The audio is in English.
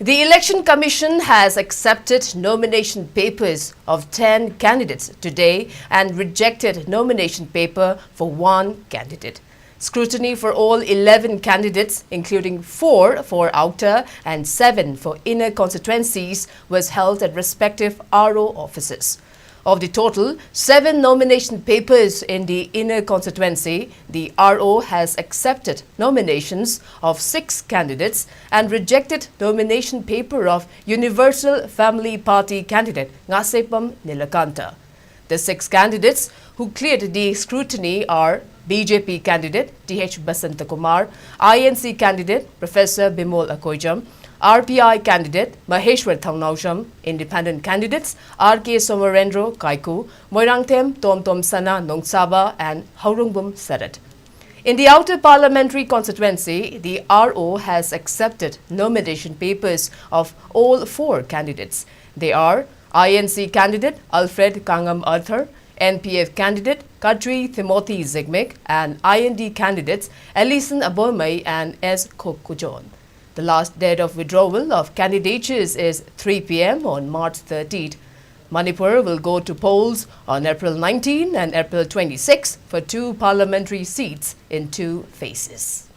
The Election Commission has accepted nomination papers of 10 candidates today and rejected nomination paper for one candidate. Scrutiny for all 11 candidates, including 4 for outer and 7 for inner constituencies, was held at respective RO offices. Of the total 7 nomination papers in the inner constituency, the RO has accepted nominations of 6 candidates and rejected nomination paper of Universal Family Party candidate Ngasepam Nilakanta. The 6 candidates who cleared the scrutiny are BJP candidate T.H. Basantakumar, INC candidate Professor Bimol Akoijam, RPI candidate Maheshwar Thangnausham, independent candidates R.K. Somarendro Kaiku, Moirangthem Tomtom Sana Nongsaba and Haurungbum Sarat. In the outer parliamentary constituency, the RO has accepted nomination papers of all 4 candidates. They are INC candidate Alfred Kangam Arthur, NPF candidate Kadri Timothy Zigmik and IND candidates Ellison Abomey and S. Kokujon. The last date of withdrawal of candidatures is 3 p.m. on March 13th. Manipur will go to polls on April 19 and April 26 for 2 parliamentary seats in 2 phases.